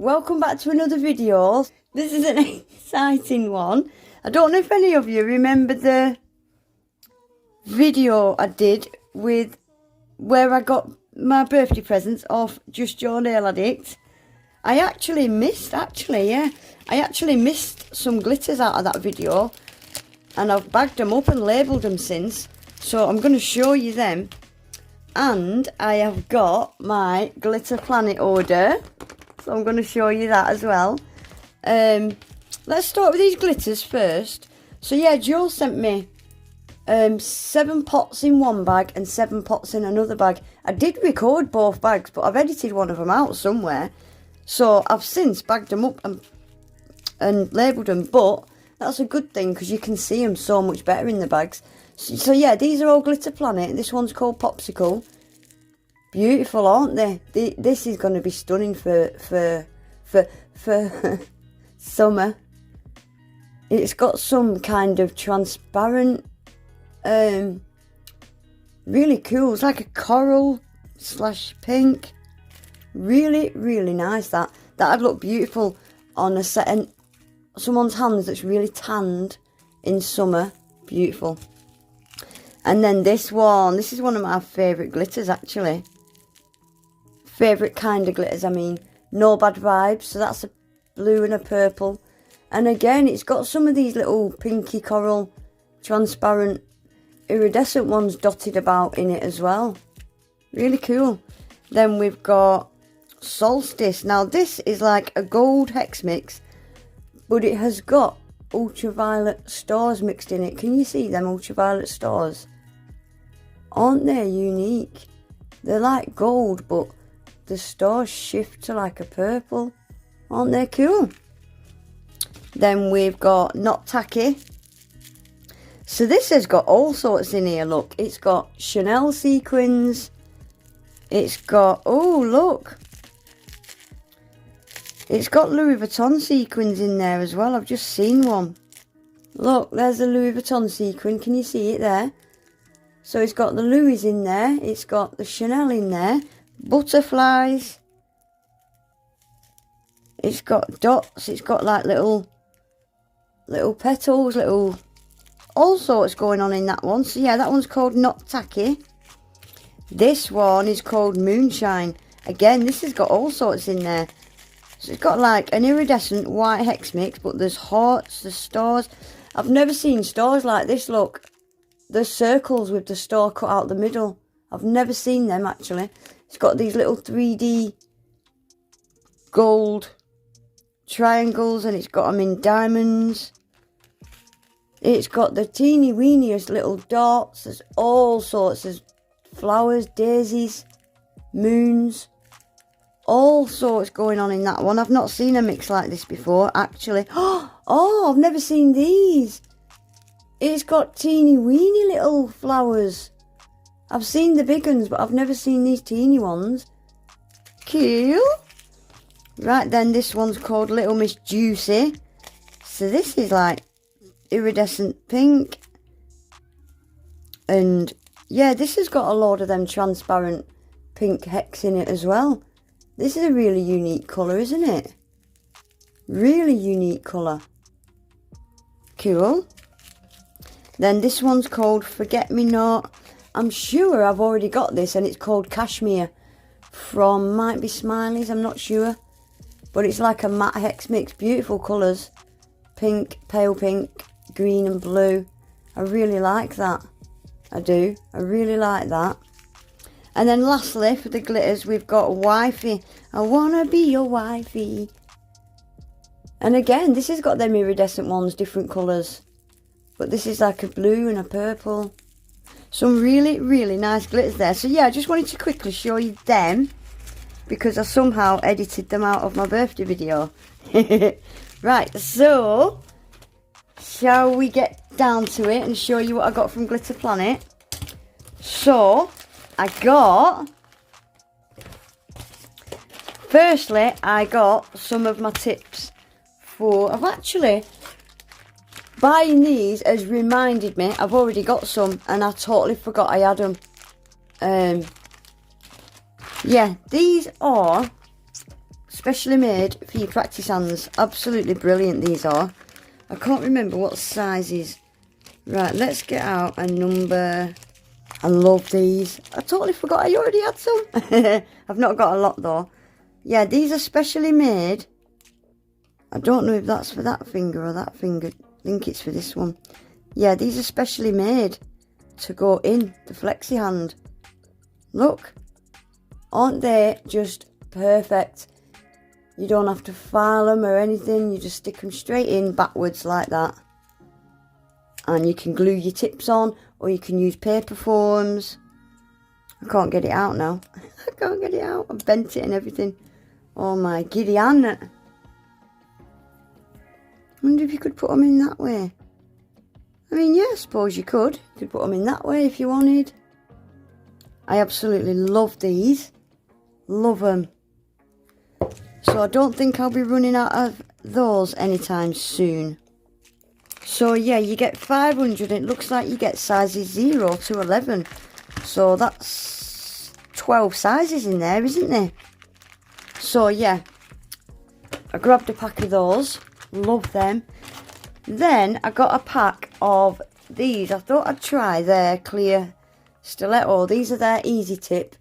welcome back to another video. This is an exciting one. I don't know if any of you remember the video I did with where I got my birthday presents off Just Your Nail Addict. I actually missed some glitters out of that video, and I've bagged them up and labelled them since, so I'm going to show you them. And I have got my Glitter Planet order, so I'm going to show you that as well. Let's start with these glitters first. So yeah, Joe sent me 7 pots in one bag and 7 pots in another bag. I did record both bags, but I've edited one of them out somewhere, so I've since bagged them up and labelled them. But that's a good thing because you can see them so much better in the bags. So yeah, these are all Glitter Planet. This one's called Popsicle. Beautiful, aren't they? This is going to be stunning for summer. It's got some kind of transparent, really cool. It's like a coral / pink. Really, really nice. That'd look beautiful on a set and someone's hands that's really tanned in summer. Beautiful. And then this is one of my favourite glitters actually. Favourite kind of glitters, I mean. No Bad Vibes, so that's a blue and a purple. And again, it's got some of these little pinky coral, transparent, iridescent ones dotted about in it as well. Really cool. Then we've got Solstice. Now this is like a gold hex mix, but it has got ultraviolet stars mixed in it. Can you see them ultraviolet stars? Aren't they unique? They're like gold, but the stars shift to like a purple. Aren't they cool? Then we've got Not Tacky. So this has got all sorts in here, look. It's got Chanel sequins. It's got, oh look. It's got Louis Vuitton sequins in there as well. I've just seen one. Look, there's a Louis Vuitton sequin. Can you see it there? So it's got the Louis in there. It's got the Chanel in there. Butterflies. It's got dots. It's got like little petals, all sorts going on in that one. So yeah, that one's called Not Tacky. This one is called Moonshine. Again, this has got all sorts in there. So it's got like an iridescent white hex mix, but there's hearts, there's stars. I've never seen stars like this, look. There's circles with the star cut out the middle. I've never seen them actually. It's got these little 3D gold triangles, and it's got them in diamonds. It's got the teeny weeniest little dots. There's all sorts of flowers, daisies, moons, all sorts going on in that one. I've not seen a mix like this before actually. Oh, I've never seen these. It's got teeny weeny little flowers. I've seen the big ones, but I've never seen these teeny ones. Cool. Right then, this one's called Little Miss Juicy. So this is like iridescent pink. And yeah, this has got a load of them transparent pink hex in it as well. This is a really unique colour, isn't it? Really unique colour. Cool. Then this one's called Forget Me Not. I'm sure I've already got this, and it's called Cashmere from Might Be Smileys, I'm not sure. But it's like a matte hex mix, beautiful colours. Pink, pale pink, green and blue. I really like that. I do. I really like that. And then lastly, for the glitters, we've got Wifey. I wanna be your wifey. And again, this has got them iridescent ones, different colours. But this is like a blue and a purple. Some really, really nice glitters there. So yeah, I just wanted to quickly show you them, because I somehow edited them out of my birthday video. Right, so shall we get down to it and show you what I got from Glitter Planet? So firstly I got some of my tips for, buying these has reminded me, I've already got some and I totally forgot I had them. Yeah, these are Specially made for your practice hands. Absolutely brilliant these are. I can't remember what sizes. Right, let's get out a number. I love these. I totally forgot I already had some. I've not got a lot though. Yeah, these are specially made. I don't know if that's for that finger or that finger. I think it's for this one. Yeah, these are specially made to go in the flexi hand. Look. Aren't they just perfect? You don't have to file them or anything. You just stick them straight in backwards like that. And you can glue your tips on, or you can use paper forms. I can't get it out now. I can't get it out. I've bent it and everything. Oh my giddy Ann. I wonder if you could put them in that way. I mean, yeah, I suppose you could. You could put them in that way if you wanted. I absolutely love these. Love them. So I don't think I'll be running out of those anytime soon. So yeah, you get 500. It looks like you get sizes 0 to 11. So that's 12 sizes in there, isn't there? So yeah, I grabbed a pack of those. Love them. Then I got a pack of these. I thought I'd try their clear stiletto. These are their easy tip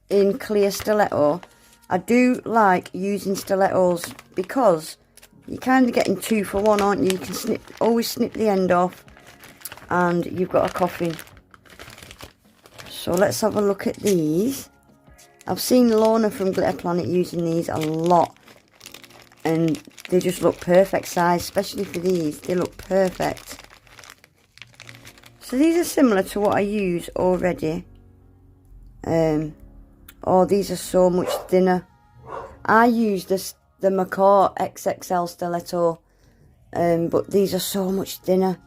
in clear stiletto. I do like using stilettos because you're kind of getting 2 for 1, aren't you? You can always snip the end off and you've got a coffin. So let's have a look at these. I've seen Lorna from Glitter Planet using these a lot and they just look perfect size, especially for these. They look perfect. So these are similar to what I use already. Oh, these are so much thinner. I use the Macaw XXL stiletto, but these are so much thinner.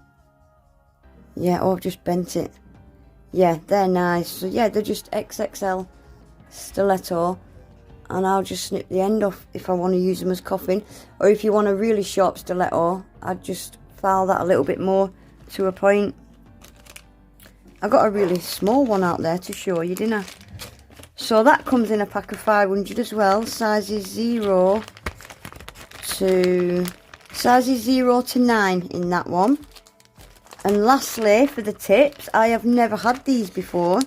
Yeah, oh, I've just bent it. Yeah, they're nice. So yeah, they're just XXL stiletto, and I'll just snip the end off if I want to use them as coffin. Or if you want a really sharp stiletto, I'd just file that a little bit more to a point. I got a really small one out there to show you, didn't I? So that comes in a pack of 500 as well, sizes 0 to 9 in that one. And lastly, for the tips, I have never had these before.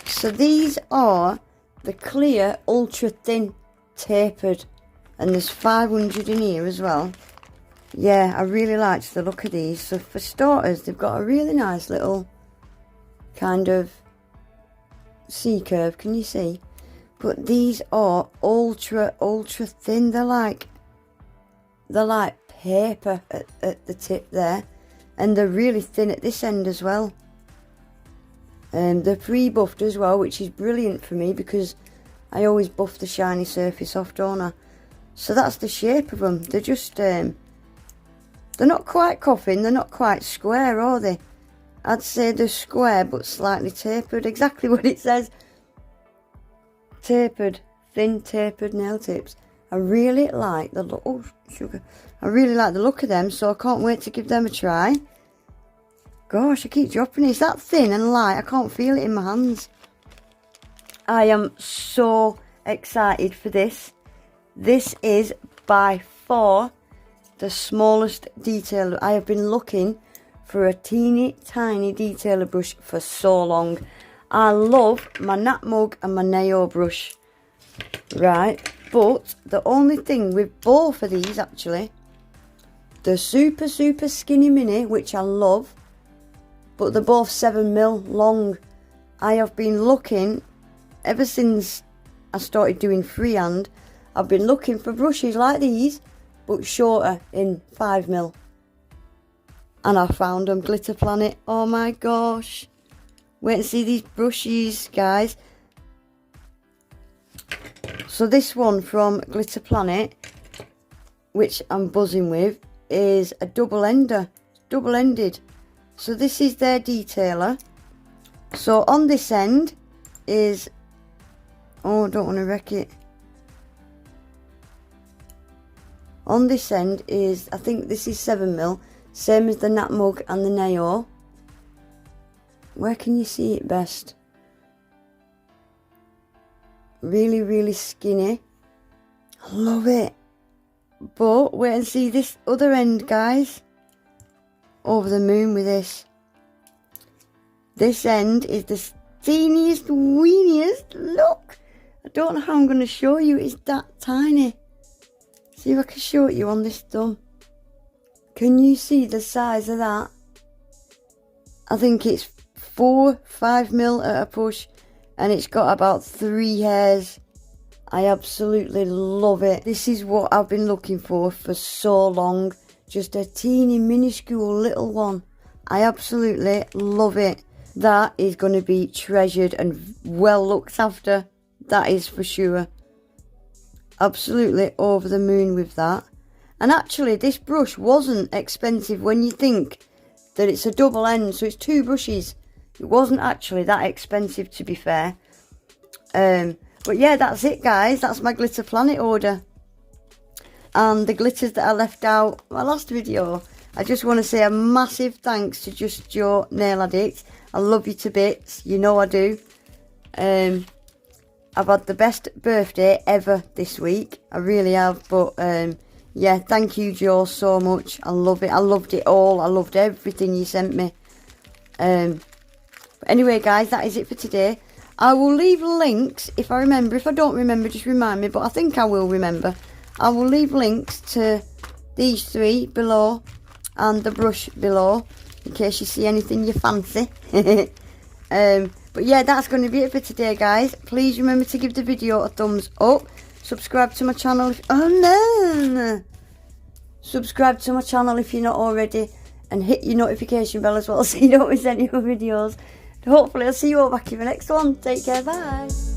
So these are the clear ultra thin tapered, and there's 500 in here as well. Yeah, I really liked the look of these. So for starters, they've got a really nice little kind of C curve, can you see? But these are ultra thin. They're like paper at the tip there, and they're really thin at this end as well. They're pre-buffed as well, which is brilliant for me because I always buff the shiny surface off, don't I? So that's the shape of them. They're just they're not quite coffin, they're not quite square, are they? I'd say they're square but slightly tapered. Exactly what it says. Tapered. Thin tapered nail tips. I really like the look. Oh, sugar. I really like the look of them, so I can't wait to give them a try. Gosh, I keep dropping it. It's that thin and light. I can't feel it in my hands. I am so excited for this. This is by far the smallest detailer. I have been looking for a teeny tiny detailer brush for so long. I love my Nat Mug and my Neo brush, right? But the only thing with both of these, actually, the super skinny mini, which I love, but they're both 7mm long. I have been looking ever since I started doing freehand. I've been looking for brushes like these but shorter in 5mm. And I found them, Glitter Planet. Oh my gosh. Wait and see these brushes, guys. So this one from Glitter Planet, which I'm buzzing with, is a double-ended. So this is their detailer. So on this end is, oh, I don't want to wreck it. On this end is, I think this is 7mm. Same as the Nat Mug and the Neo. Where can you see it best? Really skinny. I love it. But wait and see this other end, guys. Over the moon with this. This end is the teeniest, weeniest. Look. I don't know how I'm going to show you. It's that tiny. See if I can show it you on this thumb. Can you see the size of that? I think it's 4-5 mil at a push. And it's got about 3 hairs. I absolutely love it. This is what I've been looking for so long. Just a teeny minuscule little one. I absolutely love it. That is going to be treasured and well looked after. That is for sure. Absolutely over the moon with that. And actually this brush wasn't expensive when you think that it's a double end. So it's 2 brushes. It wasn't actually that expensive, to be fair. But yeah, that's it, guys. That's my Glitter Planet order. And the glitters that I left out my last video. I just want to say a massive thanks to Just Your Nail Addict. I love you to bits. You know I do. I've had the best birthday ever this week. I really have. But yeah, thank you, Joe, so much. I love it. I loved it all. I loved everything you sent me. But anyway, guys, that is it for today. I will leave links if I remember. If I don't remember, just remind me. But I think I will remember. I will leave links to these 3 below and the brush below in case you see anything you fancy. But yeah, that's going to be it for today, guys. Please remember to give the video a thumbs up. Subscribe to my channel. Subscribe to my channel if you're not already. And hit your notification bell as well so you don't miss any other videos. Hopefully I'll see you all back in the next one. Take care, bye.